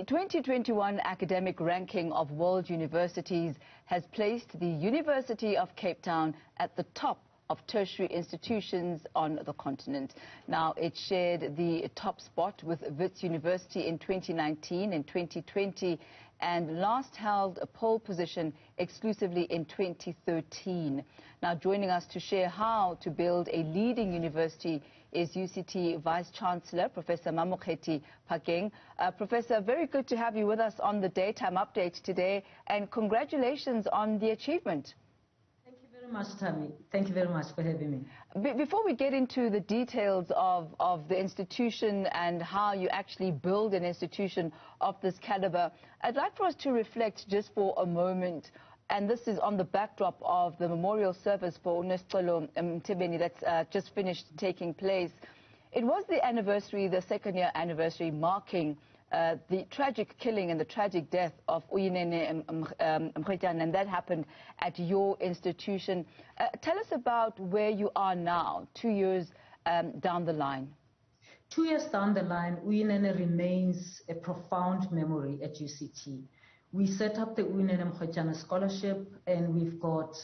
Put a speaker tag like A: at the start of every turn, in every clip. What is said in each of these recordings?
A: The 2021 academic ranking of world universities has placed the University of Cape Town at the top of tertiary institutions on the continent. Now, it shared the top spot with Wits University in 2019 and 2020 and last held a pole position exclusively in 2013. Now, joining us to share how to build a leading university is UCT Vice-Chancellor, Professor Mamokgethi Phakeng. Professor, very good to have you with us on the Daytime Update today, and congratulations on the achievement.
B: Thank you very much, Tammy. Thank you very much for having me.
A: Before we get into the details of the institution and how you actually build an institution of this caliber, I'd like for us to reflect just for a moment, and this is on the backdrop of the memorial service for Newzroom Afrika that's just finished taking place. It was the anniversary, the second-year anniversary, marking the tragic killing and the tragic death of Mamokgethi, and that happened at your institution. Tell us about where you are now, 2 years down the line.
B: 2 years down the line, Uyinene remains a profound memory at UCT. We set up the Mamokgethi Scholarship, and we've got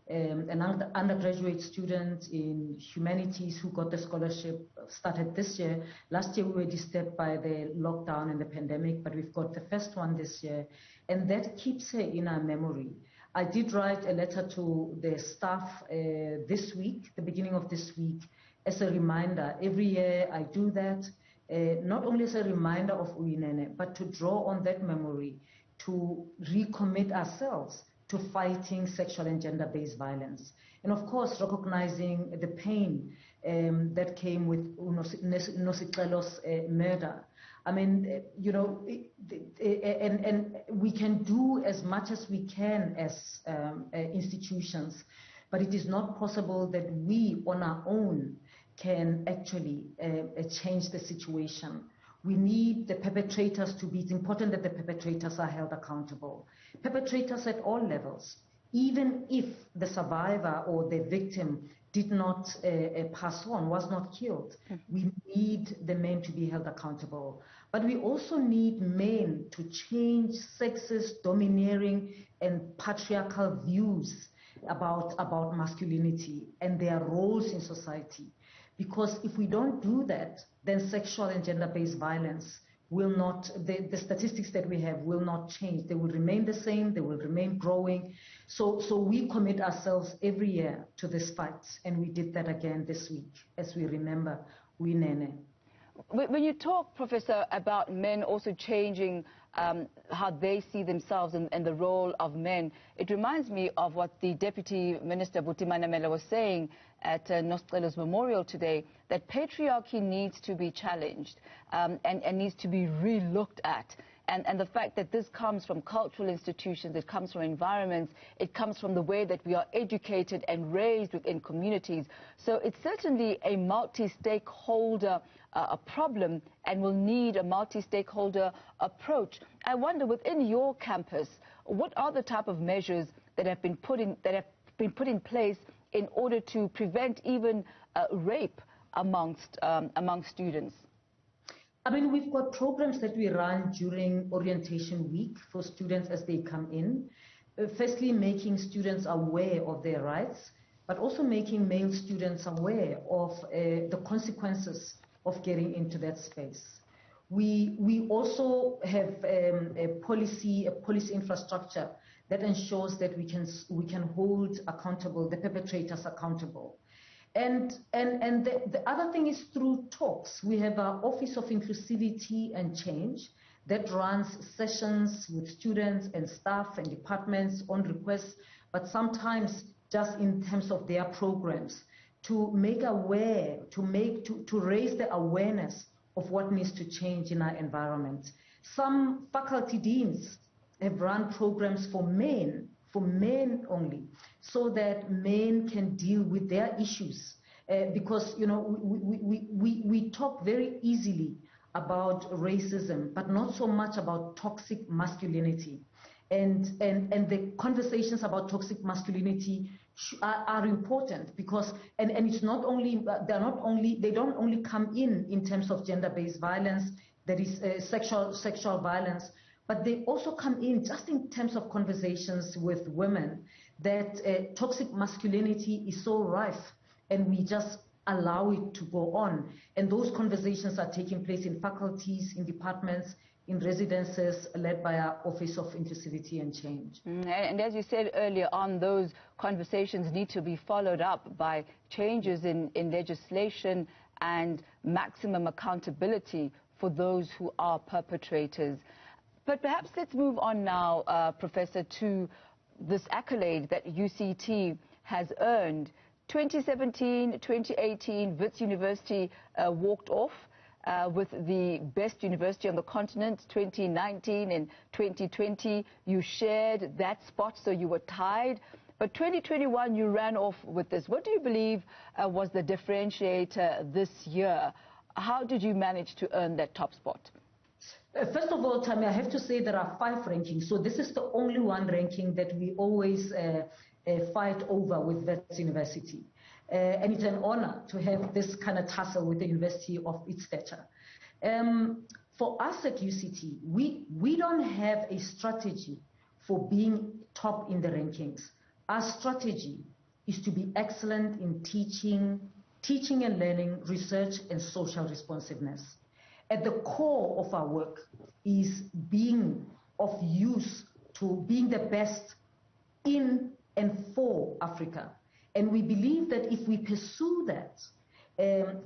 B: an undergraduate student in humanities who got the scholarship, started this year. Last year we were disturbed by the lockdown and the pandemic, but we've got the first one this year, and that keeps her in our memory. I did write a letter to the staff this week, the beginning of this week, as a reminder. Every year I do that, not only as a reminder of Uyinene, but to draw on that memory, to recommit ourselves to fighting sexual and gender-based violence. And of course, recognizing the pain that came with Nosicelo's murder. I mean, you know, and we can do as much as we can as institutions, but it is not possible that we on our own can actually change the situation. We need the perpetrators to be, it's important that the perpetrators are held accountable. Perpetrators at all levels, even if the survivor or the victim did not pass on, was not killed. We need the men to be held accountable. But we also need men to change sexist, domineering, and patriarchal views about masculinity and their roles in society. Because if we don't do that, then sexual and gender-based violence will not, the statistics that we have will not change. They will remain the same, they will remain growing. So we commit ourselves every year to this fight, and we did that again this week, as we remember Uyinene.
A: When you talk, Professor, about men also changing how they see themselves and the role of men, it reminds me of what the Deputy Minister Buti Manamela was saying at Nosicelo's memorial today, that patriarchy needs to be challenged and needs to be re-looked at. And the fact that this comes from cultural institutions, it comes from environments, it comes from the way that we are educated and raised within communities. So it's certainly a multi-stakeholder problem, and will need a multi-stakeholder approach. I wonder, within your campus, what are the type of measures that have been put in place in order to prevent even rape amongst students?
B: I mean, we've got programs that we run during orientation week for students as they come in. Firstly, making students aware of their rights, but also making male students aware of the consequences of getting into that space. We also have a policy infrastructure that ensures that we can hold accountable, the perpetrators accountable. And the other thing is through talks. We have our Office of Inclusivity and Change that runs sessions with students and staff and departments on request, but sometimes just in terms of their programs, to make aware, to raise the awareness of what needs to change in our environment. Some faculty deans have run programs for men only, so that men can deal with their issues. Because, you know, we talk very easily about racism, but not so much about toxic masculinity. And the conversations about toxic masculinity are important, because it's not only they don't only come in terms of gender-based violence. there is sexual violence, but they also come in just in terms of conversations with women that toxic masculinity is so rife, and we just allow it to go on. And those conversations are taking place in faculties, in departments, in residences led by our Office of Inclusivity and Change.
A: And as you said earlier on, those conversations need to be followed up by changes in legislation and maximum accountability for those who are perpetrators. But perhaps let's move on now, Professor, to this accolade that UCT has earned. 2017, 2018, Wits University walked off with the best university on the continent. 2019 and 2020, you shared that spot, so you were tied. But 2021, you ran off with this. What do you believe was the differentiator this year? How did you manage to earn that top spot?
B: First of all, Tammy, I have to say there are 5 rankings. So this is the only one ranking that we always fight over with Wits University. And it's an honor to have this kind of tussle with the university of its stature. For us at UCT, we don't have a strategy for being top in the rankings. Our strategy is to be excellent in teaching and learning, research, and social responsiveness. At the core of our work is being of use to being the best in and for Africa. And we believe that if we pursue that,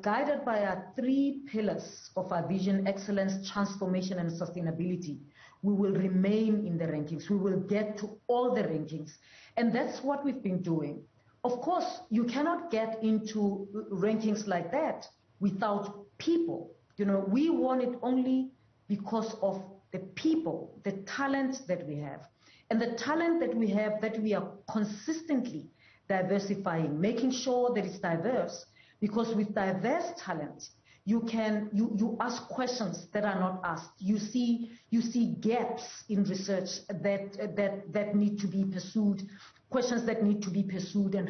B: guided by our 3 pillars of our vision: excellence, transformation, and sustainability, we will remain in the rankings. We will get to all the rankings. And that's what we've been doing. Of course, you cannot get into rankings like that without people. You know, we won it only because of the people, the talent that we have. And the talent that we have, that we are consistently diversifying, making sure that it's diverse, because with diverse talent, you ask questions that are not asked. You see gaps in research that need to be pursued, questions that need to be pursued and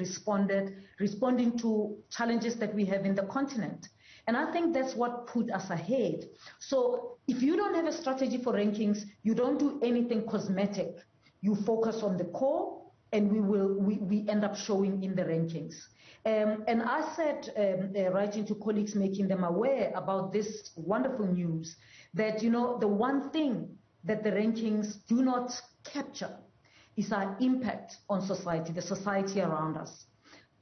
B: responding to challenges that we have in the continent. And I think that's what put us ahead. So if you don't have a strategy for rankings, you don't do anything cosmetic. You focus on the core, and we end up showing in the rankings. And I said, writing to colleagues, making them aware about this wonderful news, that, you know, the one thing that the rankings do not capture is our impact on society, the society around us.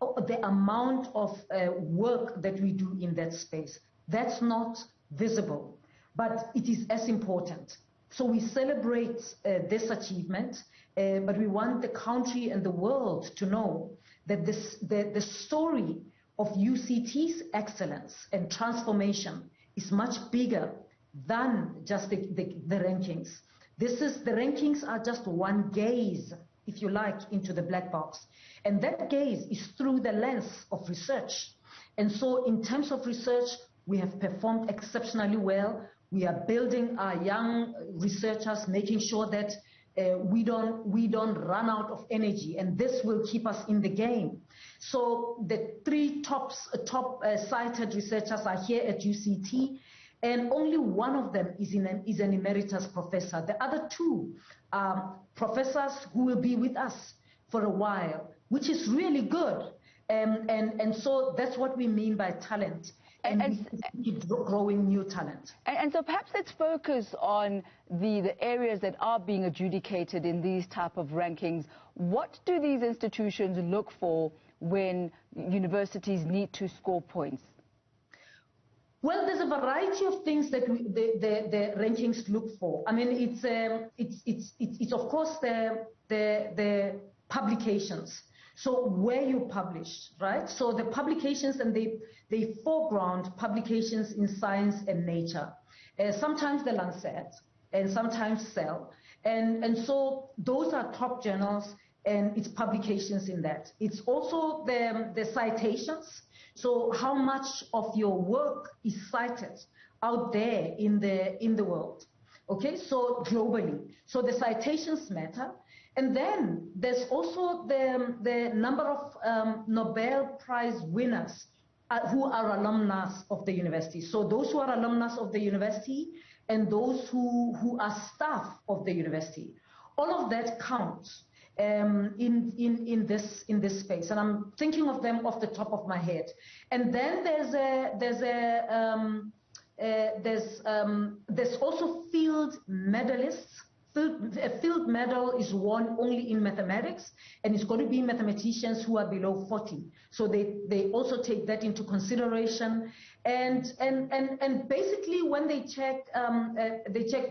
B: The amount of work that we do in that space, that's not visible, but it is as important. So we celebrate this achievement, but we want the country and the world to know that the story of UCT's excellence and transformation is much bigger than just the rankings. The rankings are just one gaze, if you like, into the black box. And that gaze is through the lens of research. And so in terms of research, we have performed exceptionally well. We are building our young researchers, making sure that we don't run out of energy, and this will keep us in the game. So the 3 top cited researchers are here at UCT, and only one of them is an emeritus professor. The other 2 are professors who will be with us for a while, which is really good. And so that's what we mean by talent. And keep growing new talent.
A: And so perhaps let's focus on the areas that are being adjudicated in these type of rankings. What do these institutions look for when universities need to score points?
B: Well, there's a variety of things that the rankings look for. I mean, it's of course the publications. So where you publish, right? So the publications, and they foreground publications in science and nature. Sometimes the Lancet, and sometimes Cell. And so those are top journals, and it's publications in that. It's also the citations. So how much of your work is cited out there in the world? Okay, so globally. So the citations matter. And then there's also the number of Nobel Prize winners who are alumnus of the university. So those who are alumnus of the university and those who are staff of the university. All of that counts in this space, and I'm thinking of them off the top of my head. And then there's also field medalists. A field medal is won only in mathematics, and it's going to be mathematicians who are below 40. So they also take that into consideration. And basically, when they check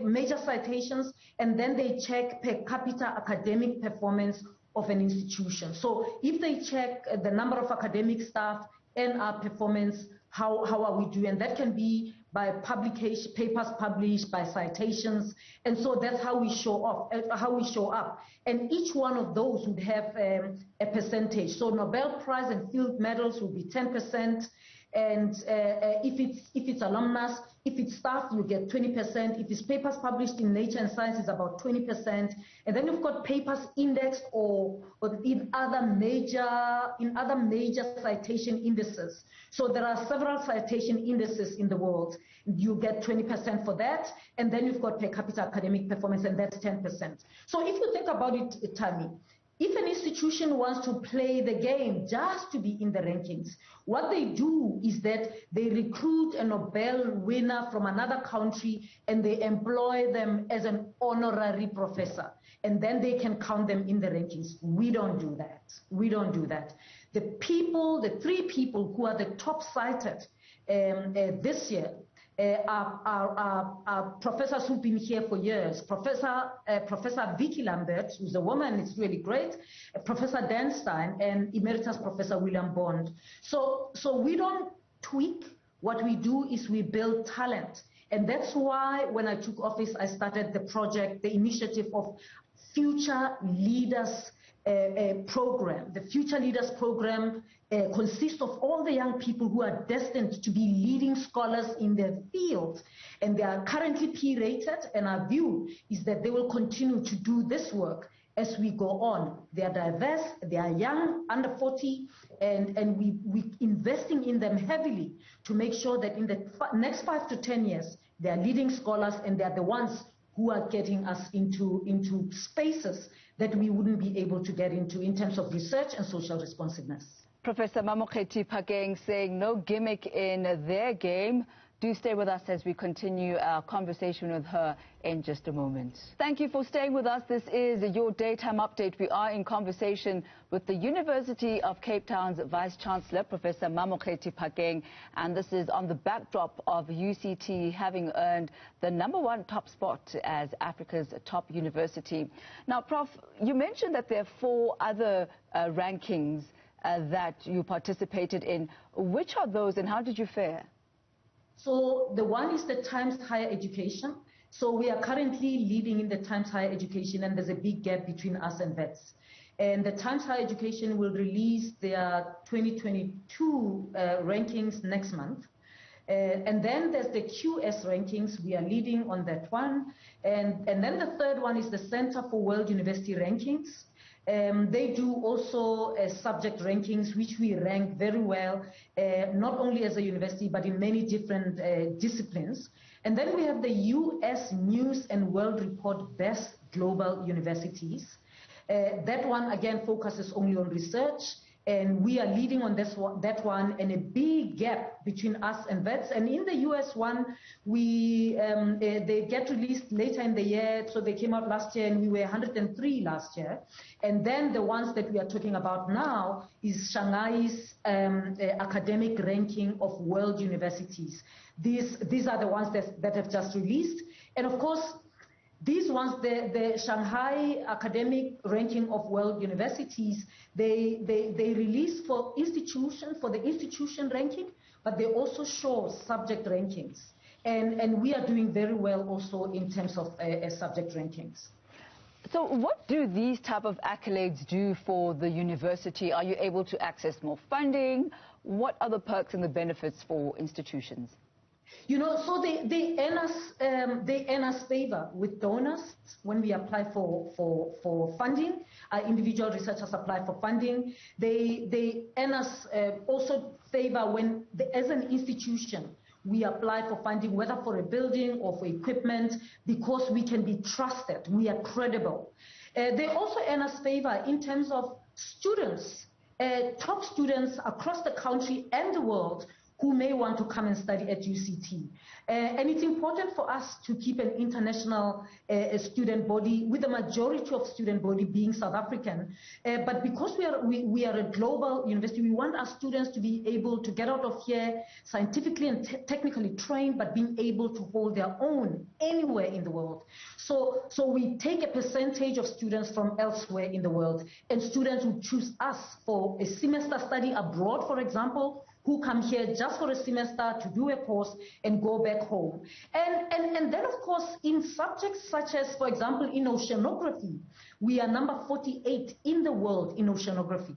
B: major citations, and then they check per capita academic performance of an institution. So if they check the number of academic staff and our performance, how are we doing? And that can be by publication, papers published, by citations, and so that's how we show up. And each one of those would have a percentage. So Nobel Prize and field medals will be 10%, and if it's alumnus, if it's staff, you get 20%. If it's papers published in Nature and Science, it's about 20%. And then you've got papers indexed or in other major citation indices. So there are several citation indices in the world. You get 20% for that, and then you've got per capita academic performance, and that's 10%. So if you think about it, Tammy, if an institution wants to play the game just to be in the rankings, what they do is that they recruit a Nobel winner from another country and they employ them as an honorary professor, and then they can count them in the rankings. We don't do that. We don't do that. The three people who are the top cited this year are professors who've been here for years. Professor Vicky Lambert, who's a woman, it's really great, Professor Dan Stein, and Emeritus Professor William Bond. So we don't tweak. What we do is we build talent. And that's why when I took office, I started the project, the initiative of Future Leaders program. The Future Leaders program consists of all the young people who are destined to be leading scholars in their field, and they are currently P-rated, and our view is that they will continue to do this work as we go on. They are diverse, they are young, under 40, and we're investing in them heavily to make sure that in the next 5 to 10 years, they are leading scholars, and they are the ones who are getting us into spaces that we wouldn't be able to get into in terms of research and social responsiveness.
A: Professor Mamokgethi Phakeng saying no gimmick in their game. Do stay with us as we continue our conversation with her in just a moment. Thank you for staying with us. This is your Daytime Update. We are in conversation with the University of Cape Town's Vice-Chancellor, Professor Mamokgethi Phakeng, and this is on the backdrop of UCT having earned the #1 top spot as Africa's top university. Now, Prof, you mentioned that there are 4 other rankings that you participated in. Which are those, and how did you fare?
B: So the one is the Times Higher Education. So we are currently leading in the Times Higher Education, and there's a big gap between us and VETS. And the Times Higher Education will release their 2022 rankings next month. And then there's the QS rankings. We are leading on that one. And then the third one is the Center for World University Rankings. They do also subject rankings, which we rank very well, not only as a university, but in many different disciplines. And then we have the US News and World Report Best Global Universities. That one, again, focuses only on research, and we are leading on that one, and a big gap between us and VETS. And in the US one, they get released later in the year, so they came out last year, and we were 103 last year. And then the ones that we are talking about now is Shanghai's academic ranking of world universities. These are the ones that have just released. And of course, these ones, the Shanghai academic ranking of world universities, they release for the institution ranking, but they also show subject rankings. And we are doing very well also in terms of subject rankings.
A: So what do these type of accolades do for the university? Are you able to access more funding? What are the perks and the benefits for institutions?
B: You know, so they earn us favor with donors when we apply for funding. Individual researchers apply for funding. They earn us also favor when, as an institution, we apply for funding, whether for a building or for equipment, because we can be trusted, we are credible. They also earn us favor in terms of students, top students across the country and the world who may want to come and study at UCT. And it's important for us to keep an international student body, with the majority of student body being South African. But because we are a global university, we want our students to be able to get out of here scientifically and technically trained, but being able to hold their own anywhere in the world. So we take a percentage of students from elsewhere in the world, and students who choose us for a semester study abroad, for example, who come here just for a semester to do a course and go back home. And then, of course, in subjects such as, for example, in oceanography, we are number 48 in the world in oceanography.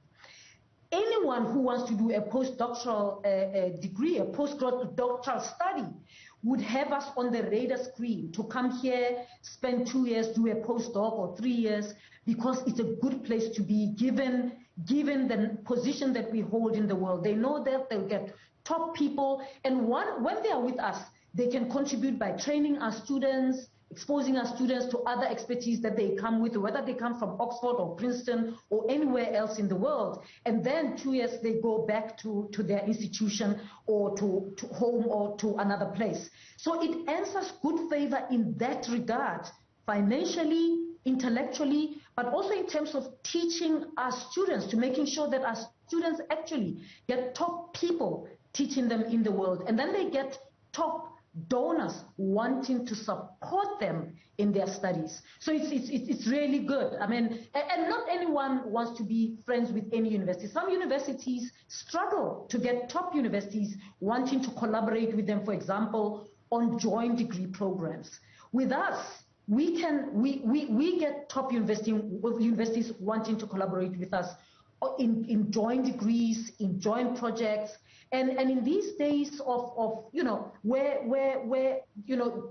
B: Anyone who wants to do a postdoctoral degree, a postdoctoral study, would have us on the radar screen to come here, spend 2 years, do a postdoc, or 3 years, because it's a good place to be, given the position that we hold in the world. They know that they'll get top people, and when they are with us, they can contribute by training our students, exposing our students to other expertise that they come with, whether they come from Oxford or Princeton or anywhere else in the world. And then 2 years, they go back to their institution or to home or to another place. So it earns us good favor in that regard, financially, intellectually, but also in terms of teaching our students, to making sure that our students actually get top people teaching them in the world. And then they get top donors wanting to support them in their studies. So it's really good. I mean, and not anyone wants to be friends with any university. Some universities struggle to get top universities wanting to collaborate with them, for example, on joint degree programs. With us, we get top universities wanting to collaborate with us in joint degrees, in joint projects. And in these days of where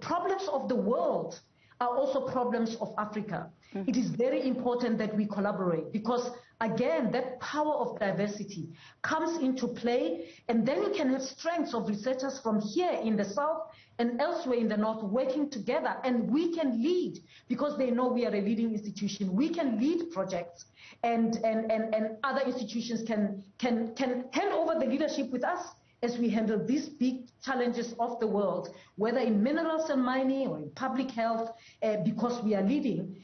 B: problems of the world are also problems of Africa, it is very important that we collaborate, because again, that power of diversity comes into play, and then you can have strengths of researchers from here in the south and elsewhere in the north working together, and we can lead, because they know we are a leading institution. We can lead projects, and other institutions can hand over the leadership with us as we handle these big challenges of the world, whether in minerals and mining or in public health, because we are leading.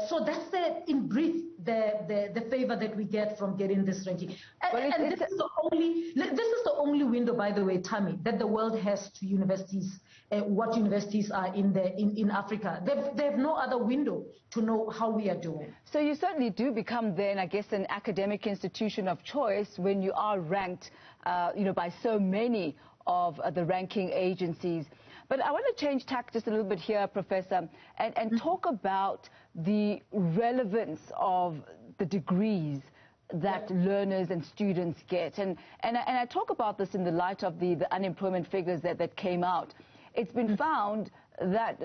B: So that's in brief the favor that we get from getting this ranking. And this is the only window, by the way, Tammy, that the world has to universities, what universities are in Africa. They have no other window to know how we are doing.
A: So you certainly do become then, I guess, an academic institution of choice when you are ranked by so many of the ranking agencies. But I want to change tack just a little bit here, Professor, and talk about the relevance of the degrees that learners and students get. And I talk about this in the light of the unemployment figures that came out. It's been found that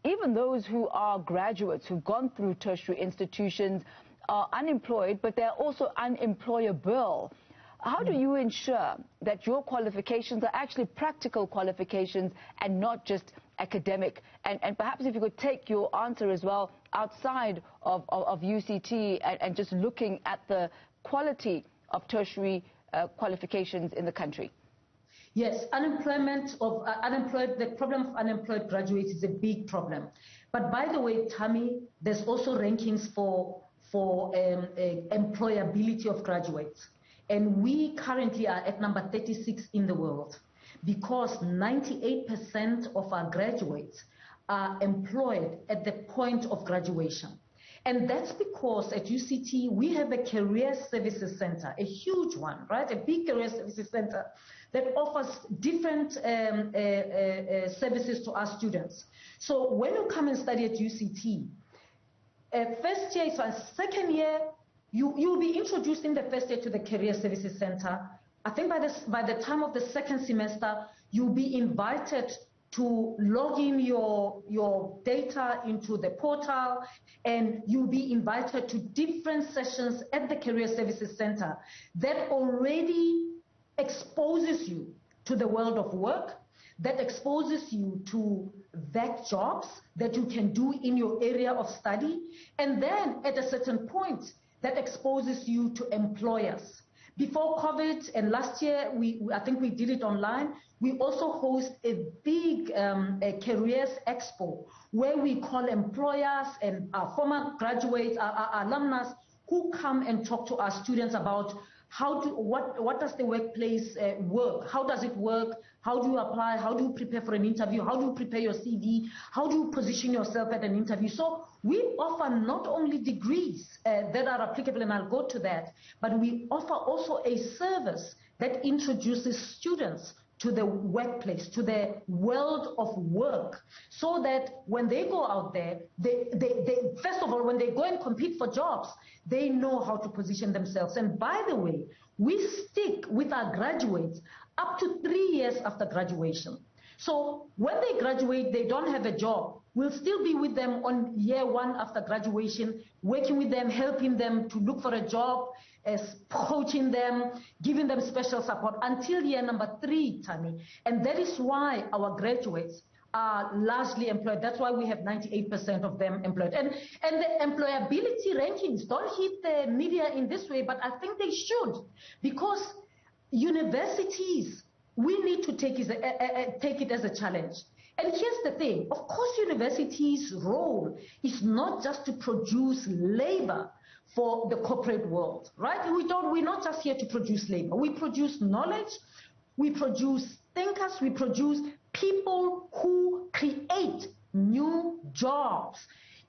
A: even those who are graduates, who've gone through tertiary institutions, are unemployed, but they're also unemployable. How do you ensure that your qualifications are actually practical qualifications and not just academic? And perhaps if you could take your answer as well outside of UCT and just looking at the quality of tertiary qualifications in the country.
B: Yes, the problem of unemployed graduates is a big problem. But by the way, Tammy, there's also rankings for employability of graduates. And we currently are at number 36 in the world, because 98% of our graduates are employed at the point of graduation. And that's because at UCT, we have a career services center, a huge one, right? A big career services center that offers different services to our students. So when you come and study at UCT, first year, so second year, you'll be introduced in the first year to the Career Services Center. I think by the time of the second semester, you'll be invited to log in your data into the portal, and you'll be invited to different sessions at the Career Services Center that already exposes you to the world of work. that exposes you to VAC jobs that you can do in your area of study, and then at a certain point that exposes you to employers. Before COVID and last year, I think we did it online, we also host a big careers expo where we call employers and our former graduates, our alumnus, who come and talk to our students about what does the workplace work? How does it work? How do you apply? How do you prepare for an interview? How do you prepare your CV? How do you position yourself at an interview? So we offer not only degrees that are applicable, and I'll go to that, but we offer also a service that introduces students to the workplace, to the world of work, so that when they go out there, they first of all, when they go and compete for jobs, they know how to position themselves. And by the way, we stick with our graduates up to 3 years after graduation. So when they graduate, they don't have a job. We'll still be with them on year 1 after graduation, working with them, helping them to look for a job, coaching them, giving them special support until year number 3, Tammy. And that is why our graduates are largely employed. That's why we have 98% of them employed. And the employability rankings don't hit the media in this way, but I think they should, because universities, we need to take it as a challenge. And here's the thing, of course, universities' role is not just to produce labor for the corporate world, right? We're not just here to produce labor. We produce knowledge, we produce thinkers, we produce people who create new jobs.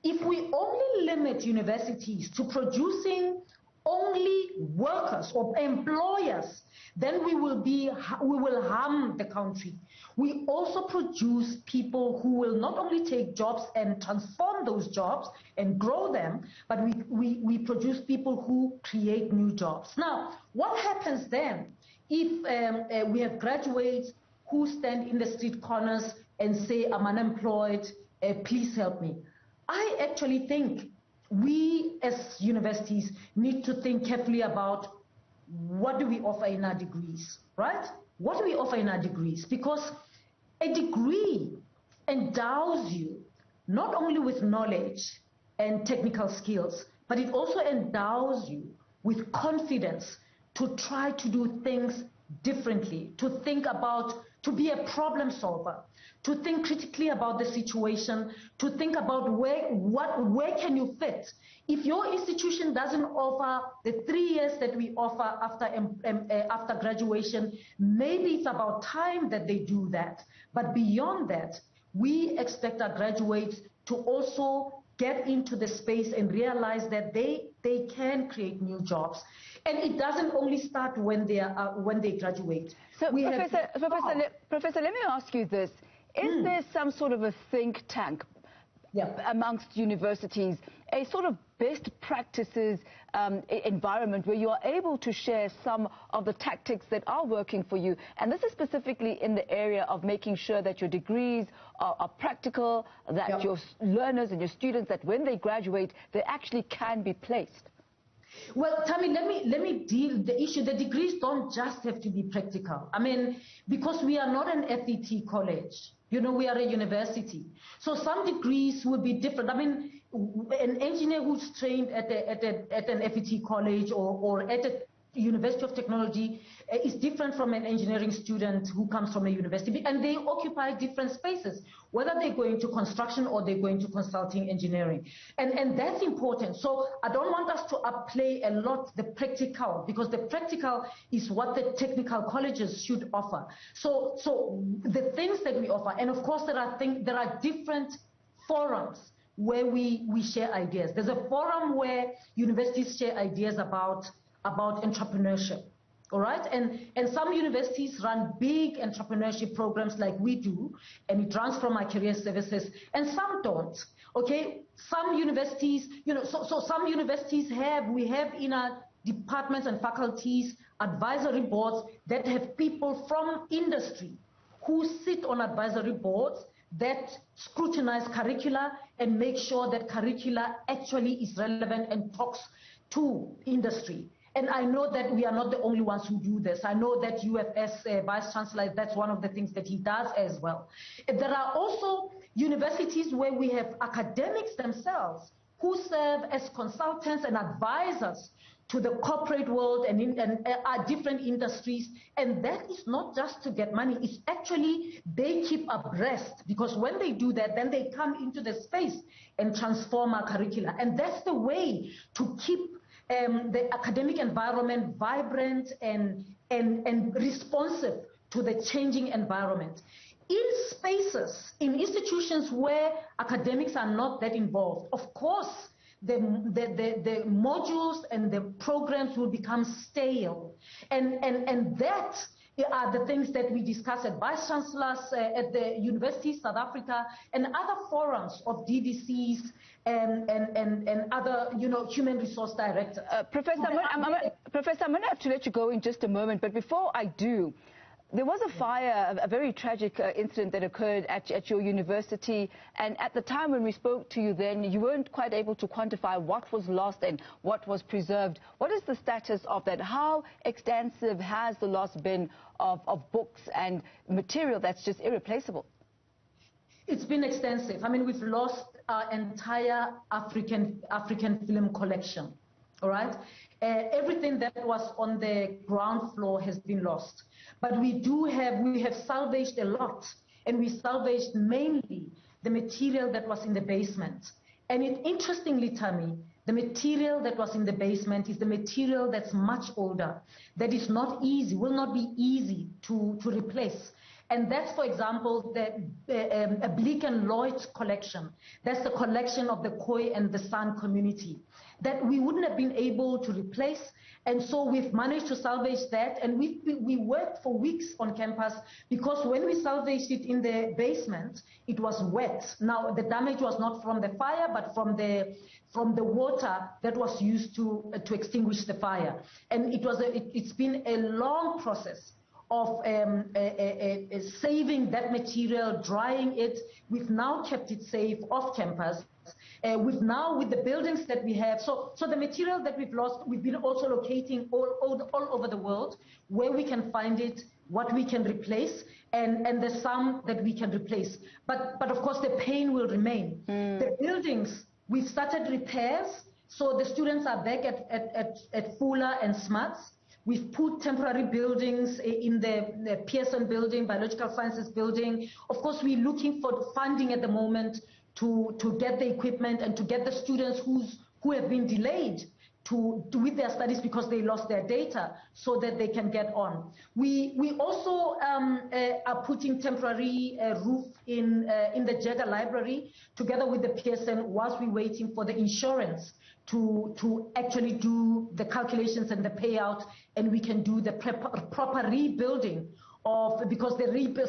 B: If we only limit universities to producing only workers or employers, then we will harm the country. We also produce people who will not only take jobs and transform those jobs and grow them, but we produce people who create new jobs. Now, what happens then if we have graduates who stand in the street corners and say, I'm unemployed, please help me? I actually think we as universities need to think carefully about what do we offer in our degrees, right? What do we offer in our degrees? Because a degree endows you not only with knowledge and technical skills, but it also endows you with confidence to try to do things differently, to think about, to be a problem solver, to think critically about the situation, to think about where can you fit. If your institution doesn't offer the 3 years that we offer after graduation, maybe it's about time that they do that. But beyond that, we expect our graduates to also get into the space and realize that they can create new jobs. And it doesn't only start when they graduate.
A: So, Professor, let me ask you this. Is there some sort of a think tank amongst universities, a sort of best practices environment where you are able to share some of the tactics that are working for you? And this is specifically in the area of making sure that your degrees are practical, that your learners and your students, that when they graduate, they actually can be placed.
B: Well, Tammy, let me deal the issue. The degrees don't just have to be practical. I mean, because we are not an FET college. You know, we are a university. So some degrees will be different. I mean, an engineer who's trained at an FET college or at a University of Technology is different from an engineering student who comes from a university, and they occupy different spaces, whether they're going to construction or they're going to consulting engineering. And that's important. So I don't want us to upplay a lot the practical, because the practical is what the technical colleges should offer. So the things that we offer, and of course there are different forums where we share ideas. There's a forum where universities share ideas about entrepreneurship, all right? And some universities run big entrepreneurship programs like we do, and it runs from our career services, and some don't, okay? Some universities, you know, so some universities we have in our departments and faculties advisory boards that have people from industry who sit on advisory boards that scrutinize curricula and make sure that curricula actually is relevant and talks to industry. And I know that we are not the only ones who do this. I know that UFS Vice-Chancellor, that's one of the things that he does as well. There are also universities where we have academics themselves who serve as consultants and advisors to the corporate world and different industries. And that is not just to get money, it's actually they keep abreast, because when they do that, then they come into the space and transform our curricula. And that's the way to keep the academic environment vibrant and responsive to the changing environment. In spaces, in institutions where academics are not that involved, of course, the modules and the programs will become stale. And that are the things that we discuss at Vice-Chancellors, at the University of South Africa, and other forums of DVCs and other, human resource directors.
A: Professor, Professor, I'm going to have to let you go in just a moment, but before I do, there was a fire, a very tragic incident that occurred at your university, and at the time when we spoke to you then, you weren't quite able to quantify what was lost and what was preserved. What is the status of that? How extensive has the loss been of books and material that's just irreplaceable?
B: It's been extensive. I mean, we've lost our entire African film collection, all right? Everything that was on the ground floor has been lost. But we have salvaged a lot, and we salvaged mainly the material that was in the basement. And interestingly, Tammy, the material that was in the basement is the material that's much older, that is not easy, will not be easy to replace. And that's, for example, the Bleak and Lloyd collection. That's the collection of the Khoi and the San community that we wouldn't have been able to replace. And so we've managed to salvage that. And we worked for weeks on campus, because when we salvaged it in the basement, it was wet. Now, the damage was not from the fire, but from the water that was used to extinguish the fire. And it's been a long process of saving that material, drying it. We've now kept it safe off campus. With the buildings that we have, so the material that we've lost, we've been also locating all over the world where we can find it, what we can replace, and there's some that we can replace. But of course the pain will remain. The buildings, we've started repairs, so the students are back at Fula and Smuts. We've put temporary buildings in the Pearson building, biological sciences building. Of course, we're looking for funding at the moment to get the equipment and to get the students who have been delayed with their studies because they lost their data, so that they can get on. We also are putting temporary roof in the Jagger Library together with the Pearson, whilst we're waiting for the insurance to actually do the calculations and the payout, and we can do the proper rebuilding because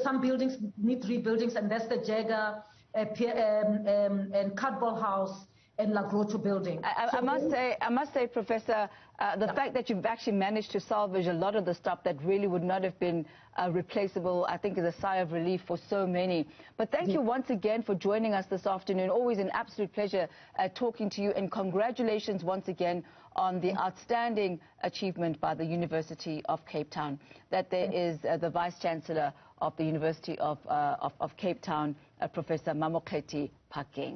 B: some buildings need rebuildings, and that's the Jagger and Cardball House and La Grotto building.
A: I must say, Professor, the fact that you've actually managed to salvage a lot of the stuff that really would not have been replaceable, I think is a sigh of relief for so many. But thank you once again for joining us this afternoon. Always an absolute pleasure talking to you, and congratulations once again on the outstanding achievement by the University of Cape Town. That there is the Vice-Chancellor of the University of Cape Town, Professor Mamokgethi Phakeng.